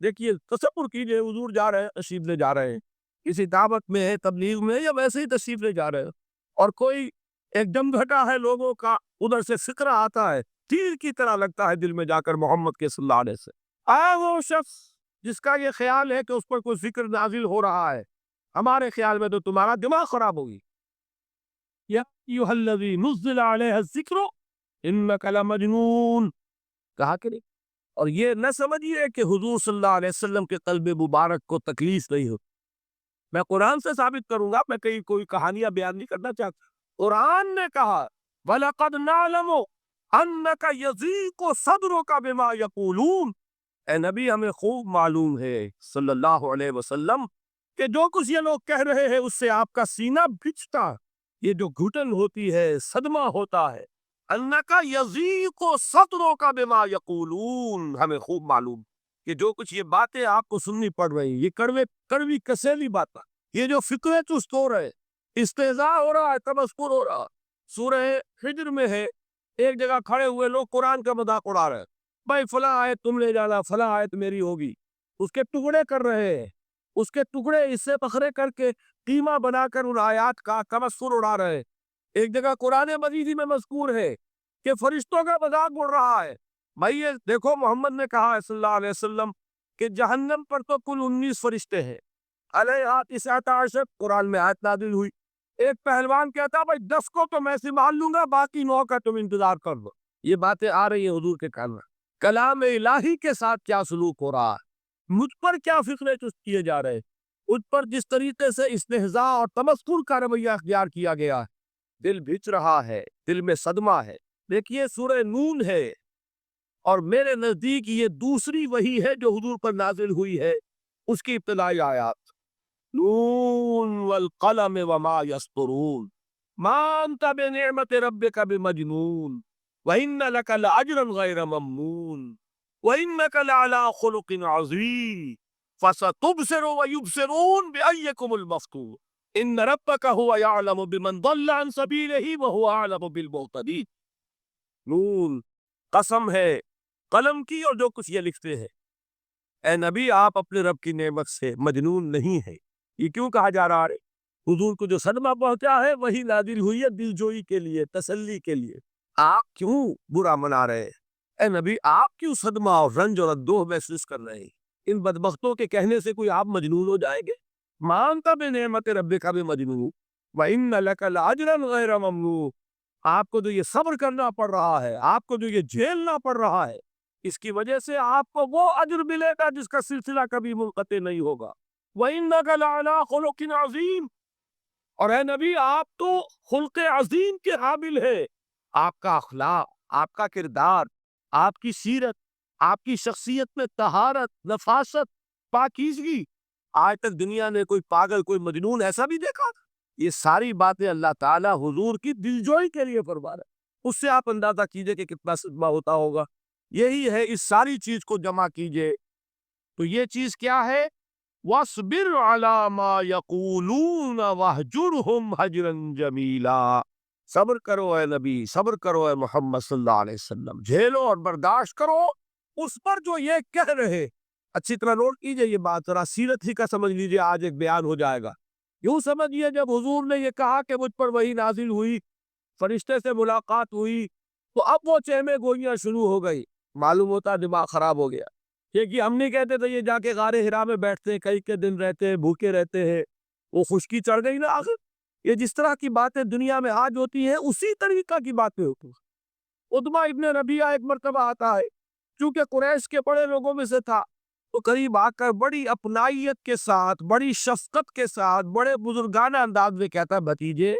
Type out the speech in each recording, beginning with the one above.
دیکھیے تصور کیجئے حضور جا رہے ہیں، تشریف لے جا رہے ہیں، کسی دعوت میں ہے، تبلیغ میں، یا ویسے ہی تشریف لے جا رہے ہیں، اور کوئی ایک دم گھٹا ہے لوگوں کا، ادھر سے فکرہ آتا ہے، تیر کی طرح لگتا ہے دل میں جا کر محمد کے صلی اللہ علیہ وسلم۔ آیا وہ شخص جس کا یہ خیال ہے کہ اس پر کوئی فکر نازل ہو رہا ہے، ہمارے خیال میں تو تمہارا دماغ خراب ہوگی۔ یا ایھا الذی نزل علیہ الذکر انک لمجنون، کہا کہ نہیں؟ اور یہ نہ سمجھیے کہ حضور صلی اللہ علیہ وسلم کے قلب مبارک کو تکلیف نہیں ہو۔ میں قرآن سے ثابت کروں گا، میں کہیں کوئی کہانیاں بیان نہیں کرنا چاہتا۔ قرآن نے کہا وَلَقَدْ نَعْلَمُ أَنَّكَ يَضِيقُ صَدْرُكَ بِمَا يَقُولُونَ، اے نبی ہمیں خوب معلوم ہے صلی اللہ علیہ وسلم کہ جو کچھ یہ لوگ کہہ رہے ہیں اس سے آپ کا سینہ بھجتا، یہ جو گھٹن ہوتی ہے، صدمہ ہوتا ہے۔ انَّكَ يَضِيقُ صَدْرُكَ بِمَا يَقُولُونَ، ہمیں خوب معلوم کہ جو کچھ یہ باتیں آپ کو سننی پڑ رہی ہیں، یہ کڑوی کسیلی باتیں، یہ جو فکرے چست ہو رہے، استہزاء ہو رہا ہے، تمسخر ہو رہا۔ سورہ حجر میں ہے، ایک جگہ کھڑے ہوئے لوگ قرآن کا مذاق اڑا رہے ہیں، بھائی فلاں آیت تم لے جانا، فلاں آیت میری ہوگی، اس کے ٹکڑے کر رہے ہیں، اس کے ٹکڑے اس سے بکھرے کر کے قیمہ بنا کر ان آیات کا تمسخر اڑا رہے ہیں۔ ایک جگہ قرآن مجید میں مذکور ہے کہ فرشتوں کا مذاق اڑ رہا ہے۔ بھائی یہ دیکھو محمد نے کہا ہے صلی اللہ علیہ وسلم کہ جہنم پر تو کل 19 فرشتے ہیں، علیہا 19 قرآن میں آیت نازل ہوئی۔ ایک پہلوان کہتا بھائی 10 کو تو میں سنبھال لوں گا، باقی 9 کا تم انتظار کر لو۔ یہ باتیں آ رہی ہیں حضور کے کان میں، کلام الہی کے ساتھ کیا سلوک ہو رہا ہے، مجھ پر کیا فکرے چست کیے جا رہے ہیں، مجھ پر جس طریقے سے استہزاء اور تمسخر کا رویہ اختیار کیا گیا ہے، دل بھج رہا ہے، دل میں صدمہ ہے۔ دیکھیے سورہ نون ہے، اور میرے نزدیک یہ دوسری وحی ہے جو حضور پر نازل ہوئی ہے، اس کی ابتدائی آیات نون والقلم وما یسطرون ما انت بنعمت ربک بمجنون وان لک لاجرا غیر ممنون وانک لعلی خلق عظیم فستبصر ویبصرون بأیکم المفتون ان ربک هو یعلم بمن ضل عن سبیلہ وهو اعلم بالمہتدین۔ نون، قسم ہے قلم کی اور جو کچھ یہ لکھتے ہیں۔ اے نبی آپ اپنے رب کی نعمت سے مجنون نہیں ہے۔ یہ کیوں کہا جا رہا ہے؟ حضور کو جو صدمہ پہنچا ہے وہی نازل ہوئی ہے دل جوئی کے لیے، تسلی کے لیے۔ آپ کیوں برا منا رہے ہیں؟ اے نبی آپ کیوں صدمہ اور رنج اور اندوہ محسوس کر رہے ہیں؟ ان بدبختوں کے کہنے سے کوئی آپ مجنون ہو جائیں گے؟ مانتا بنعمت ربک بمجنون وان لک لاجرا غیر ممنون، آپ کو جو یہ صبر کرنا پڑ رہا ہے، آپ کو جو یہ جھیلنا پڑ رہا ہے، اس کی وجہ سے آپ کو وہ اجر ملے گا جس کا سلسلہ کبھی منقطع نہیں ہوگا۔ وَإِنَّكَ لَعَلَىٰ خُلُقٍ عَظِيمٍ، اور اے نبی آپ تو خلق عظیم کے حامل ہے۔ آپ کا اخلاق، آپ کا کردار، آپ کی سیرت، آپ کی شخصیت میں طہارت، نفاست، پاکیزگی، آج تک دنیا نے کوئی پاگل، کوئی مجنون ایسا بھی دیکھا؟ یہ ساری باتیں اللہ تعالیٰ حضور کی دلجوئی کے لیے فرما رہا ہے۔ اس سے آپ اندازہ کیجئے کہ کتنا صدمہ ہوتا ہوگا۔ یہی ہے، اس ساری چیز کو جمع کیجئے تو یہ چیز کیا ہے؟ وَاصْبِرْ عَلَىٰ مَا يَقُولُونَ وَاهْجُرْهُمْ هَجْرًا جَمِيلًا، صبر کرو اے نبی، صبر کرو اے محمد صلی اللہ علیہ وسلم، جھیلو اور برداشت کرو اس پر جو یہ کہہ رہے۔ اچھی طرح نوٹ کیجئے یہ بات، ذرا سیرت ہی کا سمجھ لیجئے، آج ایک بیان ہو جائے گا۔ یوں سمجھیے جب حضور نے یہ کہا کہ مجھ پر وحی نازل ہوئی، فرشتے سے ملاقات ہوئی، تو اب وہ چہمے گوئیاں شروع ہو گئی، معلوم ہوتا دماغ خراب ہو گیا۔ کہ ہم نہیں کہتے تھے یہ جا کے غار حرا میں بیٹھتے ہیں، کئی کے دن رہتے ہیں، بھوکے رہتے ہیں، وہ خشکی چڑھ گئی نا آخر۔ یہ جس طرح کی باتیں دنیا میں آج ہوتی ہیں اسی طریقہ کی باتیں ہوتی ہیں۔ عتبہ ابن ربیعہ ایک مرتبہ آتا ہے، چونکہ قریش کے بڑے لوگوں میں سے تھا، تو قریب آ کر بڑی اپنائیت کے ساتھ، بڑی شفقت کے ساتھ، بڑے بزرگانہ انداز میں کہتا ہے بھتیجے،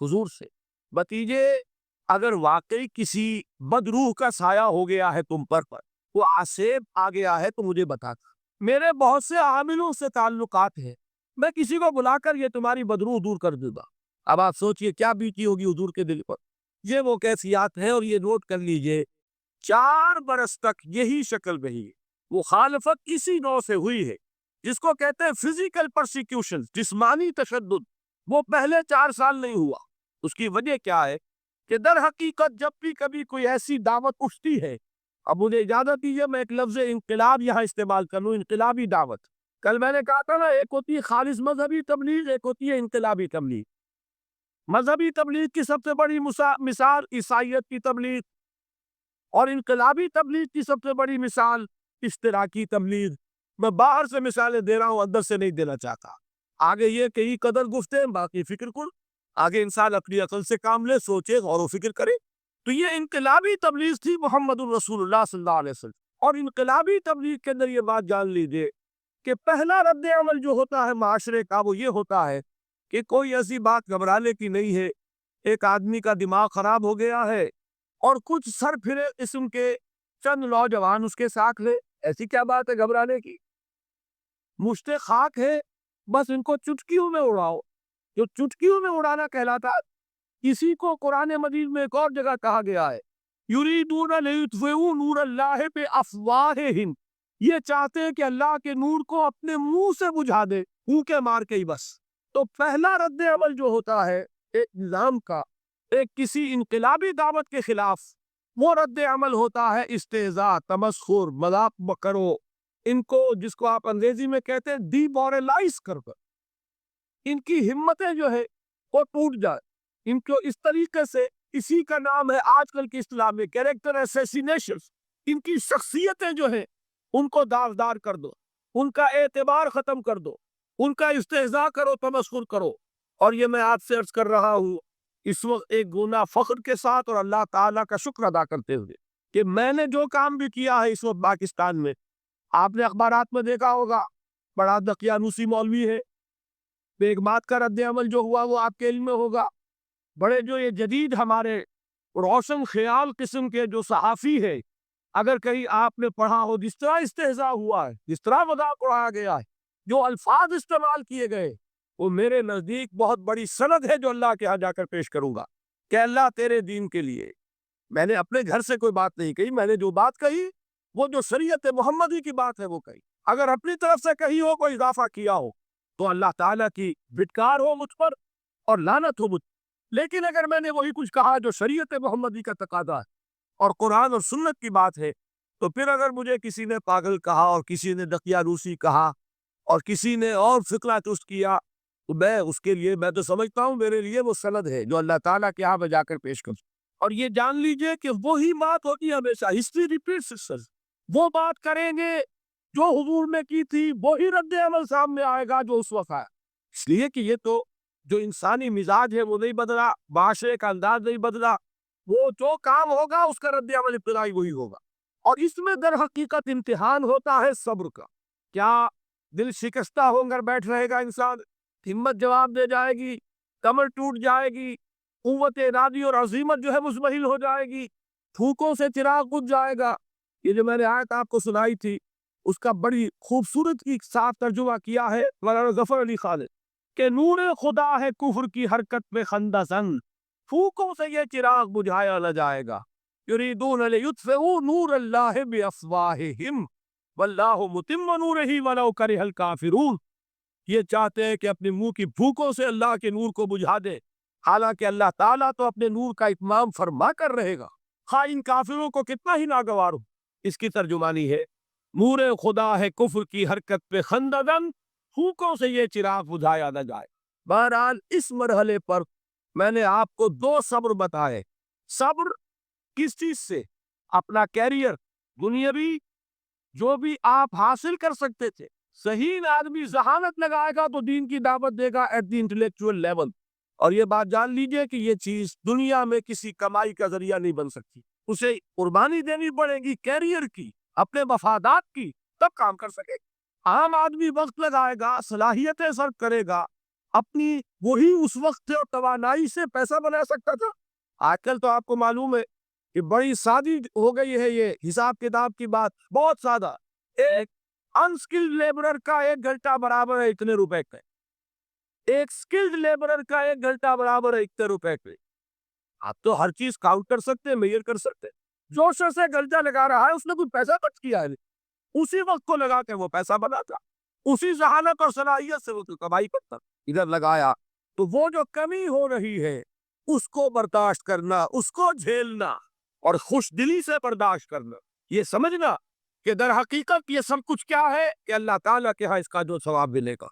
حضور سے، بھتیجے اگر واقعی کسی بدروح کا سایہ ہو گیا ہے تم پر وہ آسیب آ گیا ہے تو مجھے بتا۔ میرے بہت سے عاملوں سے تعلقات ہیں، میں کسی کو بلا کر یہ تمہاری بدروح دور کر دوں گا۔ اب آپ سوچئے کیا بیتی ہوگی حضور کے دل پر۔ یہ وہ کیفیات ہیں، اور یہ نوٹ کر لیجئے 4 برس تک یہی شکل رہی۔ مخالفت اسی نوع سے ہوئی ہے جس کو کہتے ہیں فزیکل پرسیکیوشن، جسمانی تشدد، وہ پہلے 4 سال نہیں ہوا۔ اس کی وجہ کیا ہے کہ در حقیقت جب بھی کبھی کوئی ایسی دعوت اٹھتی ہے اب مجھے اجازت دیجیے میں ایک لفظ انقلاب یہاں استعمال کر لوں، انقلابی دعوت۔ کل میں نے کہا تھا نا، ایک ہوتی ہے خالص مذہبی تبلیغ، ایک ہوتی ہے انقلابی تبلیغ۔ مذہبی تبلیغ کی سب سے بڑی مثال عیسائیت کی تبلیغ، اور انقلابی تبلیغ کی سب سے بڑی مثال اشتراکی تبلیغ۔ میں باہر سے مثالیں دے رہا ہوں، اندر سے نہیں دینا چاہتا۔ آگے یہ کئی قدر گفتے ہیں، باقی فکر کن۔ آگے انسان اپنی عقل سے کام لے، سوچے، غور و فکر کرے۔ تو یہ انقلابی تبلیغ تھی محمد الرسول اللہ صلی اللہ علیہ وسلم۔ اور انقلابی تبلیغ کے اندر یہ بات جان لیجیے کہ پہلا رد عمل جو ہوتا ہے معاشرے کا، وہ یہ ہوتا ہے کہ کوئی ایسی بات گھبرانے کی نہیں ہے۔ ایک آدمی کا دماغ خراب ہو گیا ہے اور کچھ سر پھرے قسم کے چند نوجوان اس کے ساتھ لے، ایسی کیا بات ہے گھبرانے کی؟ مشت خاک ہے، بس ان کو چٹکیوں میں اڑاؤ۔ جو چٹکیوں میں اڑانا کہلاتا ہے، اسی کو قرآن مجید میں ایک اور جگہ کہا گیا ہے، یریدون لیطفئوا نور اللہ بافواہہم، یہ چاہتے ہیں کہ اللہ کے نور کو اپنے منہ سے بجھا دے، پھونکے مار کے ہی بس۔ تو پہلا رد عمل جو ہوتا ہے ایک نظام کا، ایک کسی انقلابی دعوت کے خلاف، وہ رد عمل ہوتا ہے استہزاء، تمسخر، مذاق کرو، ان کو جس کو آپ انگریزی میں کہتے ہیں ڈی مورلائز کر ان کی ہمتیں جو ہے وہ ٹوٹ جائے، ان کو اس طریقے سے، اسی کا نام ہے آج کل کی اصطلاح میں کیریکٹر اسیسینیشن، ان کی شخصیتیں جو ہیں ان کو داغدار کر دو، ان کا اعتبار ختم کر دو، ان کا استہزاء کرو، تمسخر کرو۔ اور یہ میں آپ سے عرض کر رہا ہوں اس وقت ایک گنا فخر کے ساتھ اور اللہ تعالیٰ کا شکر ادا کرتے ہوئے کہ میں نے جو کام بھی کیا ہے اس وقت پاکستان میں، آپ نے اخبارات میں دیکھا ہوگا، بڑا دقیانوسی مولوی ہے، ایک بات کا رد عمل جو ہوا وہ آپ کے علم میں ہوگا۔ بڑے جو یہ جدید ہمارے روشن خیال قسم کے جو صحافی ہے، اگر کہیں آپ نے پڑھا ہو جس طرح استہزاء ہوا ہے، جس طرح مذاق اڑایا گیا ہے، جو الفاظ استعمال کیے گئے، وہ میرے نزدیک بہت بڑی سند ہے جو اللہ کے ہاں جا کر پیش کروں گا کہ اللہ تیرے دین کے لیے۔ میں نے اپنے گھر سے کوئی بات نہیں کہی، میں نے جو بات کہی وہ جو شریعت محمدی کی بات ہے وہ کہی۔ اگر اپنی طرف سے کہی ہو، کوئی اضافہ کیا ہو، تو اللہ تعالیٰ کی بھٹکار ہو مجھ پر اور لعنت ہو مجھ پر۔ لیکن اگر میں نے وہی کچھ کہا جو شریعت محمدی کا تقاضا ہے اور قرآن اور سنت کی بات ہے، تو پھر اگر مجھے کسی نے پاگل کہا اور کسی نے دقیانوسی کہا اور کسی نے اور فقرہ تست کیا، تو میں اس کے لیے، میں تو سمجھتا ہوں میرے لیے وہ سند ہے جو اللہ تعالیٰ کے ہاں میں جا کر پیش کروں۔ اور یہ جان لیجئے کہ وہی بات ہوتی ہے ہمیشہ، ہسٹری ریپیٹس اٹسیلف۔ وہ بات کریں گے جو حضور نے کی تھی، وہی رد عمل سامنے آئے گا جو اس وقت آیا۔ اس لیے کہ یہ تو جو انسانی مزاج ہے وہ نہیں بدلا، معاشرے کا انداز نہیں بدلا، وہ جو کام ہوگا اس کا رد عمل ابتدائی وہی ہوگا۔ اور اس میں در حقیقت امتحان ہوتا ہے صبر کا۔ کیا دل شکستہ ہو کر بیٹھ رہے گا انسان؟ ہمت جواب دے جائے گی؟ کمر ٹوٹ جائے گی؟ قوت ارادی اور عزیمت جو ہے مزمحل ہو جائے گی؟ پھونکوں سے چراغ بجھ جائے گا؟ یہ جو میں نے آیت آپ کو سنائی تھی، اس کا بڑی خوبصورت کی صاف ترجمہ کیا ہے مولانا ظفر علی خالد کہ نور خدا ہے کفر کی حرکت میں خندہ زن، پھونکوں سے یہ چراغ بجھایا نہ جائے گا۔ یریدون لیطفئوا نور اللہ بافواہہم واللہ متم نورہ ولو کرہ الکافرون، یہ چاہتے ہیں کہ اپنے منہ کی پھونکوں سے اللہ کے نور کو بجھا دے، حالانکہ اللہ تعالیٰ تو اپنے نور کا اتمام فرما کر رہے گا، خواہ ان کافروں کو کتنا ہی ناگوار ہو۔ اس کی ترجمانی ہے نور خدا ہے کفر کی حرکت پہ خنددن، پھونکوں سے یہ چراغ بجھایا نہ جائے۔ بہرحال اس مرحلے پر میں نے آپ کو دو صبر بتائے۔ صبر کس چیز سے؟ اپنا کیریئر دنیاوی جو بھی آپ حاصل کر سکتے تھے، صحیح آدمی ذہانت لگائے گا تو دین کی دعوت دے گا ایٹ دی انٹلیکچوئل لیول۔ اور یہ بات جان لیجئے کہ یہ چیز دنیا میں کسی کمائی کا ذریعہ نہیں بن سکتی، اسے قربانی دینی پڑے گی کیریئر کی، اپنے مفادات کی، تب کام کر سکے۔ عام آدمی وقت لگائے گا، صلاحیتیں صرف کرے گا، اپنی وہی اس وقت اور توانائی سے پیسہ بنا سکتا تھا۔ آج کل تو آپ کو معلوم ہے کہ بڑی سادی ہو گئی ہے یہ حساب کتاب کی بات، بہت سادہ۔ ایک انسکلڈ لیبرر کا 1 گھنٹہ برابر ہے اتنے روپے کا، ایک سکلڈ لیبرر کا 1 گھنٹہ برابر ہے اتنے روپے پہ۔ آپ تو ہر چیز کاؤنٹ کر سکتے ہیں، میئر کر سکتے ہیں۔ جو شخص 1 گھنٹہ لگا رہا ہے اس نے کوئی پیسہ خرچ کیا ہے، اسی وقت کو لگا کے وہ پیسہ بنا تھا، اسی ذہانت اور صلاحیت سے وہ تو کمائی کرتا، ادھر لگایا۔ تو وہ جو کمی ہو رہی ہے اس کو برداشت کرنا، اس کو جھیلنا اور خوش دلی سے برداشت کرنا، یہ سمجھنا کہ در حقیقت یہ سب کچھ کیا ہے کہ اللہ تعالیٰ کے ہاں اس کا جو ثواب ملے گا۔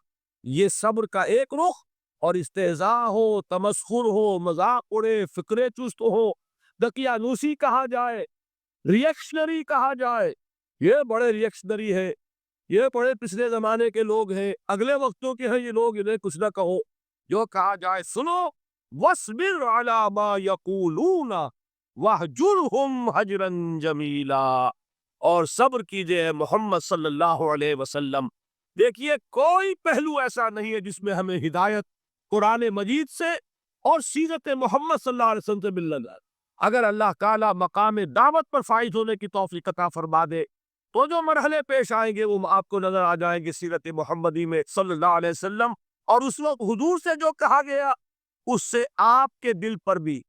یہ صبر کا ایک رخ، اور استہزاء ہو، تمسخر ہو، مذاق اڑے، فکرے چست ہو، دقیانوسی کہا جائے، ریئیکشنری کہا جائے، یہ بڑے ریئیکشنری ہے، یہ بڑے پچھلے زمانے کے لوگ ہیں، اگلے وقتوں کے ہیں یہ لوگ، انہیں کچھ نہ کہو، جو کہا جائے سنو۔ وَاصْبِرْ عَلَىٰ مَا يَقُولُونَ وَاهْجُرْهُمْ هَجْرًا جَمِيلًا، اور صبر کیجئے محمد صلی اللہ علیہ وسلم۔ دیکھیے کوئی پہلو ایسا نہیں ہے جس میں ہمیں ہدایت قرآن مجید سے اور سیرت محمد صلی اللہ علیہ وسلم سے ملنا جائے۔ اگر اللہ تعالیٰ مقام دعوت پر فائز ہونے کی توفیق عطا فرما دے تو جو مرحلے پیش آئیں گے وہ آپ کو نظر آ جائیں گے سیرت محمدی میں صلی اللہ علیہ وسلم، اور اس وقت حضور سے جو کہا گیا اس سے آپ کے دل پر بھی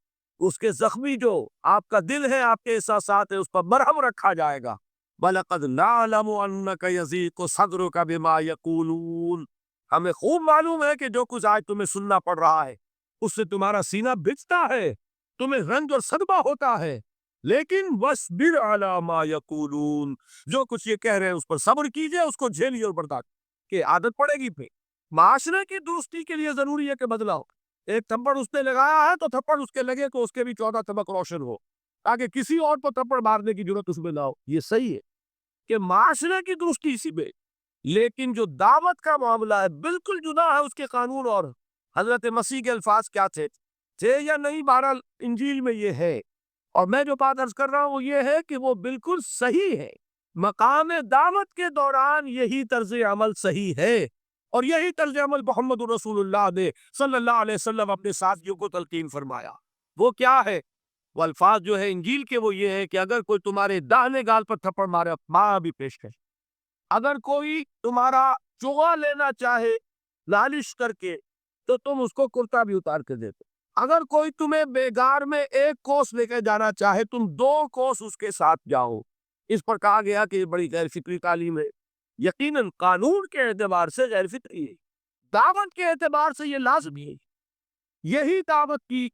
اس کے زخمی جو آپ کا دل ہے، آپ کے احساسات ہیں، اس پر مرہم رکھا جائے گا۔ وَلَقَدْ نَعْلَمُ أَنَّكَ يَضِيقُ صَدْرُكَ بِمَا يَقُولُونَ، ہمیں خوب معلوم ہے کہ جو کچھ آج تمہیں سننا پڑ رہا ہے اس سے تمہارا سینہ بھجتا ہے، تمہیں رنج اور صدمہ ہوتا ہے، لیکن وَاصْبِرْ عَلَىٰ مَا يَقُولُونَ، جو کچھ یہ کہہ رہے ہیں اس پر صبر کیجئے، اس کو جھیلیے اور برداشت کہ عادت پڑے گی۔ پھر معاشرے کی درستی کے لیے ضروری ہے کہ بدلاؤ، ایک تھپڑ اس نے لگایا ہے تو تھپڑ اس کے لگے تو اس کے بھی 14 طبق روشن ہو، تاکہ کسی اور کو تھپڑ مارنے کی ضرورت اس میں نہ ہو۔ یہ صحیح ہے کہ معاشرے کی درستی اسی میں، لیکن جو دعوت کا معاملہ ہے بالکل جدا ہے اس کے قانون۔ اور حضرت مسیح کے الفاظ کیا تھے یا نہیں، بہرحال انجیل میں یہ ہے، اور میں جو بات عرض کر رہا ہوں وہ یہ ہے کہ وہ بالکل صحیح ہے۔ مقام دعوت کے دوران یہی طرز عمل صحیح ہے، اور یہی طرز عمل محمد رسول اللہ نے صلی اللہ علیہ وسلم اپنے ساتھیوں کو تلقین فرمایا۔ وہ کیا ہے؟ وہ الفاظ جو ہے انجیل کے وہ یہ ہے کہ اگر کوئی تمہارے داہنے گال پر تھپڑ مارے، ماں بھی پیش ہے۔ اگر کوئی تمہارا چغا لینا چاہے لالش کر کے تو تم اس کو کرتا بھی اتار کے دیتے۔ اگر کوئی تمہیں بیگار میں 1 کوس لے کے جانا چاہے تم 2 کوس اس کے ساتھ جاؤ۔ اس پر کہا گیا کہ یہ بڑی غیر فطری تعلیم ہے۔ یقیناً قانون کے اعتبار سے غیر فطری ہے، دعوت کے اعتبار سے یہ لازمی ہے۔ یہی دعوت کی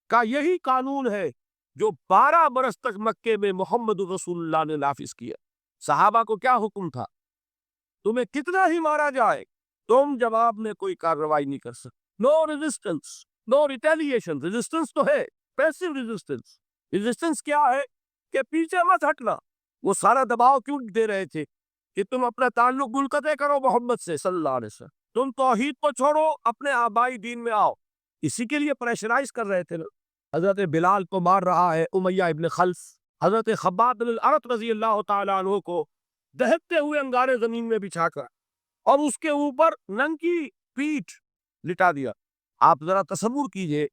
کا یہی قانون ہے جو 12 برس تک مکے میں محمد رسول اللہ نے نافذ کیا۔ صحابہ کو کیا حکم تھا؟ تمہیں کتنا ہی مارا جائے تم جواب میں کوئی کارروائی نہیں کر سکتے۔ نو ریزسٹنس، نو ریٹیلیشن۔ ریزسٹنس تو ہے، پیسو ریزسٹنس۔ ریزسٹنس کیا ہے؟ کہ پیچھے مت ہٹنا۔ وہ سارا دباؤ کیوں دے رہے تھے کہ تم اپنا تعلق منقطع کرو محمد سے صلی اللہ علیہ وسلم، تم توحید کو چھوڑو، اپنے آبائی دین میں آؤ۔ اسی کے لیے پریشرائز کر رہے تھے نا۔ حضرت بلال کو مار رہا ہے امیہ ابن خلف، حضرت خباب بن الارت رضی اللہ تعالیٰ عنہ کو دہکتے ہوئے انگارے زمین میں بچھا کر اور اس کے اوپر ننگی پیٹھ لٹا دیا۔ آپ ذرا تصور کیجئے،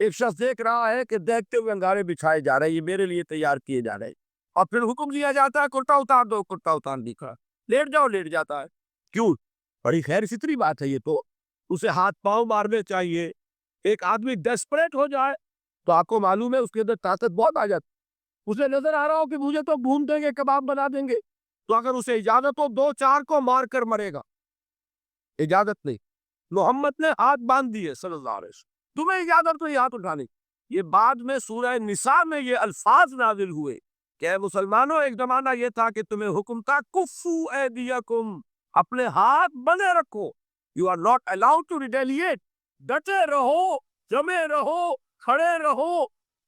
ایک شخص دیکھ رہا ہے کہ دہکتے ہوئے انگارے بچھائے جا رہے ہیں، یہ میرے لیے تیار کیے جا رہے ہیں، اور پھر حکم دیا جاتا ہے کرتا اتار دو، کرتا اتار دکھا، لیٹ جاؤ، لیٹ جاتا ہے۔ کیوں؟ بڑی خیر فطری بات ہے یہ تو، اسے ہاتھ پاؤں مارنے چاہیے۔ ایک آدمی ڈیسپریٹ ہو جائے تو آپ کو معلوم ہے اس کے اندر طاقت بہت آ جاتی، اسے نظر آ رہا ہو کہ مجھے تو بھون دیں گے، کباب بنا دیں گے، تو اگر اسے اجازت ہو 2-4 کو مار کر مرے گا۔ اجازت نہیں، محمد نے ہاتھ باندھ دیے صلی اللہ علیہ وسلم، تمہیں اجازت نہیں ہاتھ اٹھانے۔ یہ بعد میں سورہ نساء میں یہ الفاظ نازل ہوئے کہ اے مسلمانوں، ایک زمانہ یہ تھا کہ تمہیں حکم تھا کفو ایدیکم، اپنے ہاتھ بندے رکھو، you are not allowed to retaliate, ڈٹے رہو، جمے رہو، کھڑے رہو،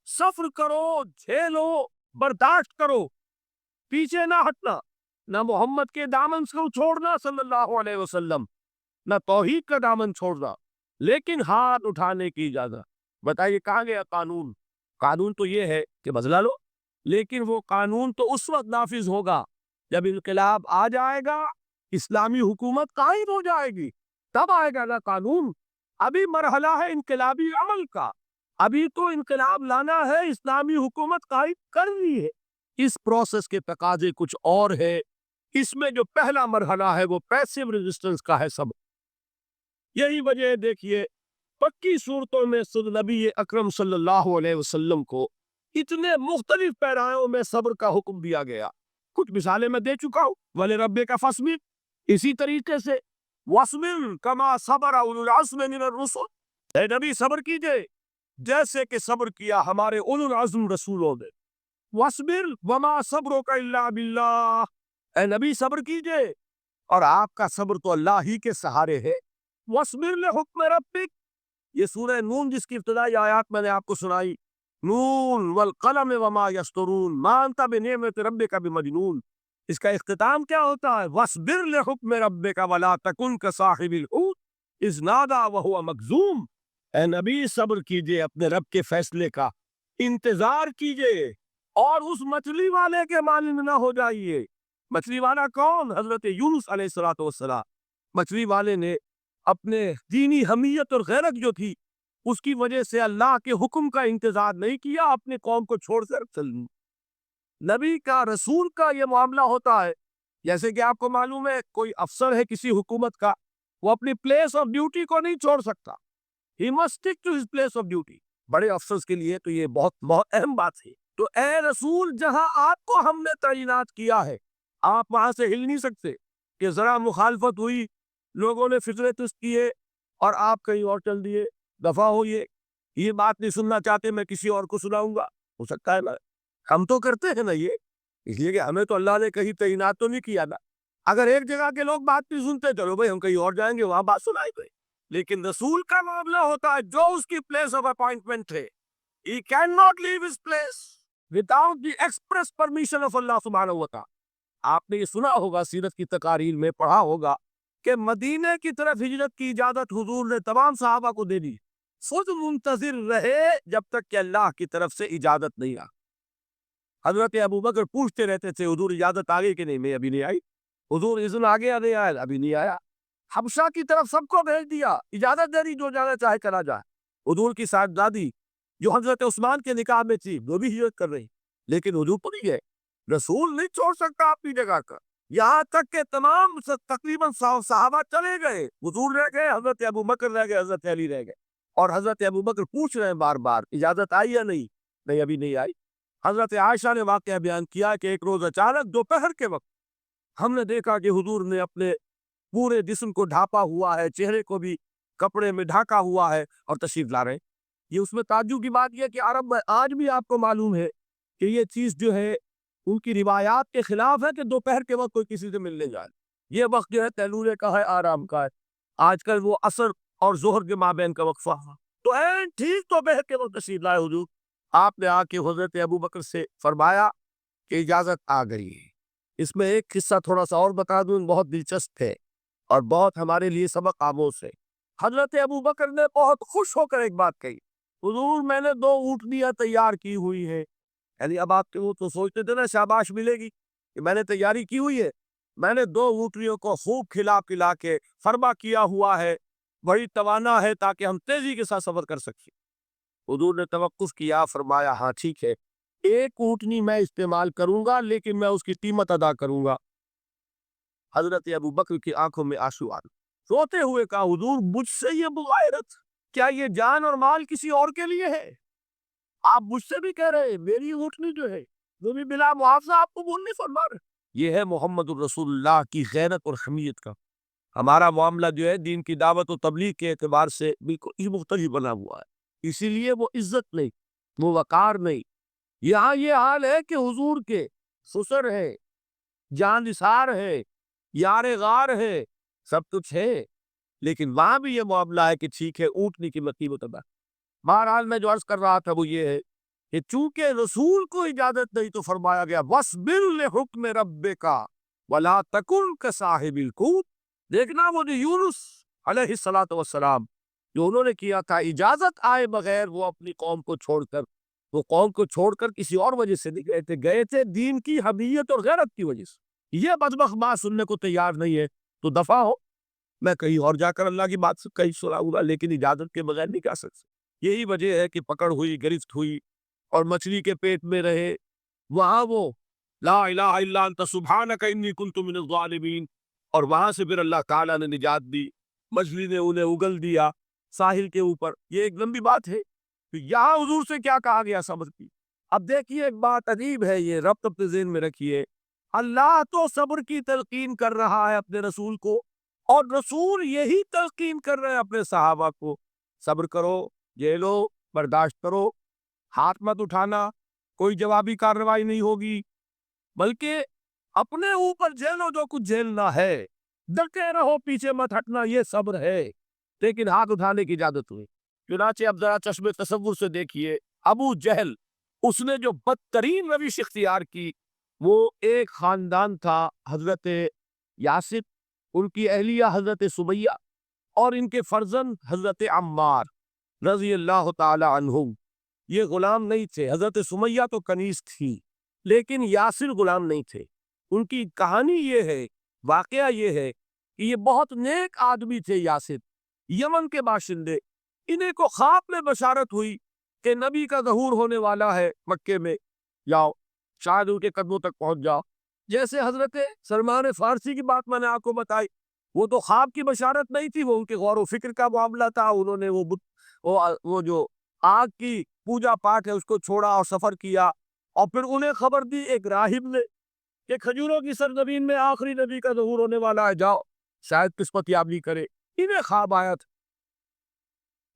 صبر کرو، جھیلو، برداشت کرو، پیچھے نہ ہٹنا، نہ محمد کے دامن کو چھوڑنا صلی اللہ علیہ وسلم، نہ توحید کا دامن چھوڑنا، لیکن ہاتھ اٹھانے کی اجازت۔ بتائیے کہاں گیا قانون؟ قانون تو یہ ہے کہ بدلا لو، لیکن وہ قانون تو اس وقت نافذ ہوگا جب انقلاب آ جائے گا، اسلامی حکومت قائم ہو جائے گی، تب آئے گا نا قانون۔ ابھی مرحلہ ہے انقلابی عمل کا، ابھی تو انقلاب لانا ہے، اسلامی حکومت قائم کرنی ہے۔ اس پروسیس کے تقاضے کچھ اور ہے۔ اس میں جو پہلا مرحلہ ہے وہ پیسو ریزسٹنس کا ہے۔ سب یہی وجہ ہے، دیکھیے پکی صورتوں میں نبی اکرم صلی اللہ علیہ وسلم کو اتنے مختلف پیرایوں میں صبر کا حکم دیا گیا۔ کچھ مثالیں میں دے چکا ہوں، وَلِرَبِّكَ فَاصْبِرْ، اسی طریقے سے وَاصْبِرْ كَمَا صَبَرَ أُولُو الْعَزْمِ مِنَ الرُّسُلِ، اے نبی صبر کیجئے جیسے کہ صبر کیا ہمارے اولو العزم رسولوں نے۔ وَاصْبِرْ وَمَا صَبْرُكَ إِلَّا بِاللَّهِ، اے نبی صبر کیجئے اور آپ کا صبر تو اللہ ہی کے سہارے ہے۔ وَاصْبِرْ لِحُکْمِ رَبِّکَ، یہ سورہ نون جس کی ابتدائی آیات میں نے آپ کو سنائی، نون والقلم وما یسطرون ما انت بنعمت ربک بمجنون، اس کا اختتام کیا ہوتا ہے؟ وَاصْبِرْ لِحُکْمِ رَبِّکَ وَلَا تَکُنْ كَصَاحِبِ الْحُوتِ إِذْ نَادَىٰ وَهُوَ مَكْظُومٌ، اے نبی صبر کیجئے اپنے رب کے فیصلے کا، انتظار کیجئے اور اس مچھلی والے کے مانند نہ ہو جائیے۔ مچھلی والا کون؟ حضرت یونس علیہ الصلوۃ والسلام۔ مچھلی والے نے اپنے دینی حمیت اور غیرت جو تھی اس کی وجہ سے اللہ کے حکم کا انتظار نہیں کیا، اپنے قوم کو چھوڑ کر چل دی۔ نبی کا، رسول کا یہ معاملہ ہوتا ہے، جیسے کہ آپ کو معلوم ہے کوئی افسر ہے کسی حکومت کا، وہ اپنی پلیس آف ڈیوٹی کو نہیں چھوڑ سکتا، he must stick to his place of duty. بڑے افسرز کے لیے تو یہ بہت بہت اہم بات ہے۔ تو اے رسول، جہاں آپ کو ہم نے تعینات کیا ہے آپ وہاں سے ہل نہیں سکتے کہ ذرا مخالفت ہوئی، لوگوں نے فتنے تست کیے اور آپ کہیں اور چل دیے، دفعہ ہوئیے، یہ بات نہیں سننا چاہتے میں کسی اور کو سناؤں گا، ہو سکتا ہے نا، ہم تو کرتے ہیں نا یہ، اس لیے کہ ہمیں تو اللہ نے کہیں تعینات تو نہیں کیا نا۔ اگر ایک جگہ کے لوگ بات نہیں سنتے، چلو بھائی ہم کہیں اور جائیں گے وہاں بات سنائی گئی، لیکن رسول کا معاملہ ہوتا ہے جو اس کی پلیس آف اپوائنٹمنٹ ہے، he cannot leave his place without the express permission of Allah subhanahu wa ta'ala۔ آپ نے یہ سنا ہوگا، سیرت کی تقاریر میں پڑھا ہوگا کہ مدینہ کی طرف ہجرت کی اجازت حضور نے تمام صحابہ کو دے دی، خود منتظر رہے جب تک کہ اللہ کی طرف سے اجازت نہیں آ۔ حضرت ابوبکر پوچھتے رہتے تھے حضور اجازت آ گئی کہ نہیں؟ میں ابھی نہیں آئی۔ حضور اذن آ گیا؟ نہیں آیا، ابھی نہیں آیا۔ حبشہ کی طرف سب کو بھیج دیا، اجازت دے دی جو جانا چاہے چلا جائے۔ حضور کی صاحبزادی جو حضرت عثمان کے نکاح میں تھی وہ بھی ہجرت کر رہی، لیکن حضور تو نہیں گئے۔ رسول نہیں چھوڑ سکتا اپنی جگہ کا، یہاں تک کہ تمام تقریباً صحابہ چلے گئے، حضور رہ گئے، حضرت ابوبکر رہ گئے، حضرت علی رہ گئے، اور حضرت ابوبکر پوچھ رہے ہیں بار بار اجازت آئی یا نہیں؟ نہیں ابھی نہیں آئی۔ حضرت عائشہ نے واقعہ بیان کیا کہ ایک روز اچانک دوپہر کے وقت ہم نے دیکھا کہ حضور نے اپنے پورے جسم کو ڈھانپا ہوا ہے، چہرے کو بھی کپڑے میں ڈھانکا ہوا ہے اور تشریف لا رہے ہیں۔ یہ اس میں تعجب کی بات یہ کہ عرب میں آج بھی آپ کو معلوم ہے کہ یہ چیز جو ہے ان کی روایات کے خلاف ہے کہ دوپہر کے وقت کوئی کسی سے ملنے جائے۔ یہ وقت جو ہے تیلورے کا ہے، آرام کا ہے۔ آج کل وہ عصر اور ظہر کے مابین کا وقفہ، تو ٹھیک دوپہر کے وقت تشریف لائے حضور۔ آپ نے آ کے حضرت ابوبکر سے فرمایا کہ اجازت آ گئی ہے۔ اس میں ایک قصہ تھوڑا سا اور بتا دوں، بہت دلچسپ ہے اور بہت ہمارے لیے سبق آموز ہے۔ حضرت ابوبکر نے بہت خوش ہو کر ایک بات کہی، حضور میں نے 2 اونٹنیاں تیار کی ہوئی ہے۔ یعنی اب آپ وہ تو سوچتے تھے نا شاباش ملے گی کہ میں نے تیاری کی ہوئی ہے، میں نے 2 اونٹنیوں کو خوب کھلا پلا کے فرما کیا ہوا ہے، بڑی توانا ہے تاکہ ہم تیزی کے ساتھ سفر کر سکیں۔ حضور نے توقف کیا، فرمایا ہاں ٹھیک ہے، 1 اونٹنی میں استعمال کروں گا لیکن میں اس کی قیمت ادا کروں گا۔ حضرت ابوبکر کی آنکھوں میں آنسو آ گئے، روتے ہوئے کہا حضور مجھ سے یہ مغایرت، کیا یہ جان اور مال کسی اور کے لیے ہے؟ آپ مجھ سے بھی کہہ رہے ہیں میری اونٹنی جو ہے وہ بھی بلا معاوضہ آپ کو نہیں فرما رہے۔ یہ ہے محمد الرسول اللہ کی غیرت اور حمیت کا۔ ہمارا معاملہ جو ہے دین کی دعوت و تبلیغ کے اعتبار سے بالکل مختلف بنا ہوا ہے، اسی لیے وہ عزت نہیں، وہ وقار نہیں۔ یہاں یہ حال ہے کہ حضور کے سسر ہے، جان نثار ہے، یار غار ہے، سب کچھ ہے، لیکن وہاں بھی یہ معاملہ ہے کہ ٹھیک ہے اونٹنی کی قیمت ادا۔ بہرحال میں جو عرض کر رہا تھا وہ یہ ہے کہ چونکہ رسول کو اجازت نہیں تو فرمایا گیا وَاصْبِرْ لِحُکْمِ رَبِّکَ وَلَا تَکُنْ كَصَاحِبِ الْحُوتِ۔ دیکھنا وہ جو یونس علیہ الصلوۃ والسلام جو انہوں نے کیا تھا اجازت آئے بغیر، وہ اپنی قوم کو چھوڑ کر، وہ قوم کو چھوڑ کر کسی اور وجہ سے نہیں گئے تھے دین کی حمیت اور غیرت کی وجہ سے۔ یہ بدبخت بات سننے کو تیار نہیں ہے تو دفع ہو، میں کہیں اور جا کر اللہ کی بات سے کہیں سناؤں گا، لیکن اجازت کے بغیر نہیں کہہ سکتے۔ یہی وجہ ہے کہ پکڑ ہوئی، گرفت ہوئی اور مچھلی کے پیٹ میں رہے، وہاں وہ لا الہ الا انت سبحانک انی کنت من الظالمین، اور وہاں سے پھر اللہ تعالیٰ نے نجات دی، مچھلی نے انہیں اگل دیا ساحل کے اوپر۔ یہ ایک لمبی بات ہے، یہاں حضور سے کیا کہا گیا صبر کی۔ اب دیکھیے ایک بات عجیب ہے، یہ ربط اپنے ذہن میں رکھیے، اللہ تو صبر کی تلقین کر رہا ہے اپنے رسول کو، اور رسول یہی تلقین کر رہے ہیں اپنے صحابہ کو، صبر کرو، جھیلو، برداشت کرو، ہاتھ مت اٹھانا، کوئی جوابی کارروائی نہیں ہوگی، بلکہ اپنے اوپر جھیلو جو کچھ جھیلنا ہے، ڈٹے رہو، پیچھے مت ہٹنا، یہ صبر ہے۔ لیکن ہاتھ اٹھانے کی اجازت ہوئی۔ چنانچہ اب ذرا چشم تصور سے دیکھیے، ابو جہل اس نے جو بدترین روش اختیار کی، وہ ایک خاندان تھا، حضرت یاسر، ان کی اہلیہ حضرت سمیہ، اور ان کے فرزند حضرت عمار رضی اللہ تعالی عنہم۔ یہ غلام نہیں تھے، حضرت سمیہ تو کنیز تھی، لیکن یاسر غلام نہیں تھے۔ ان کی کہانی یہ ہے، واقعہ یہ ہے کہ یہ بہت نیک آدمی تھے یاسر، یمن کے باشندے۔ انہیں کو خواب میں بشارت ہوئی کہ نبی کا ظہور ہونے والا ہے مکے میں، جاؤ شاید ان کے قدموں تک پہنچ جاؤ۔ جیسے حضرت سلمان فارسی کی بات میں نے آپ کو بتائی، وہ تو خواب کی بشارت نہیں تھی، وہ ان کے غور و فکر کا معاملہ تھا۔ انہوں نے وہ جو آگ کی پوجا پاٹ ہے اس کو چھوڑا اور سفر کیا، اور پھر انہیں خبر دی ایک راہب نے کہ کھجوروں کی سرزمین میں آخری نبی کا ظہور ہونے والا ہے، جاؤ شاید قسمت یابی کرے۔ انہیں خواب آیا تھا،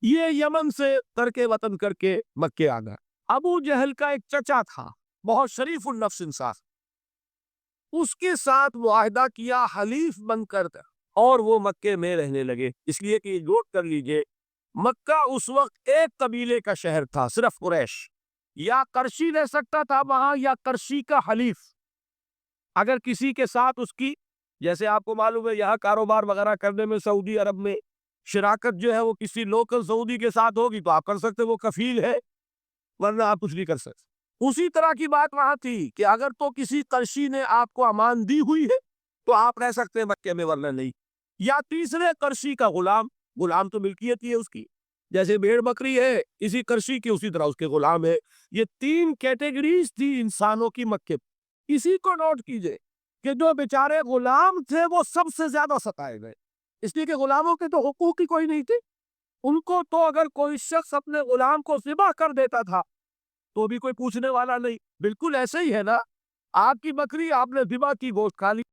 یہ یمن سے ترک وطن کر کے مکے آ گیا۔ ابو جہل کا ایک چچا تھا، بہت شریف النفس انسان، اس کے ساتھ معاہدہ کیا حلیف بن کر، اور وہ مکے میں رہنے لگے۔ اس لیے کہ نوٹ کر لیجئے، مکہ اس وقت ایک قبیلے کا شہر تھا، صرف قریش۔ یا قرشی رہ سکتا تھا وہاں، یا قرشی کا حلیف۔ اگر کسی کے ساتھ اس کی، جیسے آپ کو معلوم ہے یہاں کاروبار وغیرہ کرنے میں سعودی عرب میں شراکت جو ہے وہ کسی لوکل سعودی کے ساتھ ہوگی تو آپ کر سکتے، وہ کفیل ہے، ورنہ آپ کچھ نہیں کر سکتے۔ اسی طرح کی بات وہاں تھی کہ اگر تو کسی قرشی نے آپ کو امان دی ہوئی ہے تو آپ رہ سکتے ہیں مکے میں، ورنہ نہیں۔ یا تیسرے قرشی کا غلام، غلام تو ملکیت ہی ہے اس کی، جیسے بھیڑ بکری ہے اسی قرشی کی، اسی طرح اس کے غلام ہے۔ یہ تین کیٹیگریز تھی انسانوں کی مکے۔ اسی کو نوٹ کیجئے کہ جو بیچارے غلام تھے وہ سب سے زیادہ ستائے گئے، اس لیے کہ غلاموں کے تو حقوق ہی کوئی نہیں تھے۔ ان کو تو اگر کوئی شخص اپنے غلام کو ذبح کر دیتا تھا تو بھی کوئی پوچھنے والا نہیں۔ بالکل ایسے ہی ہے نا، آپ کی بکری آپ نے ذبح کی، گوشت کھا لی،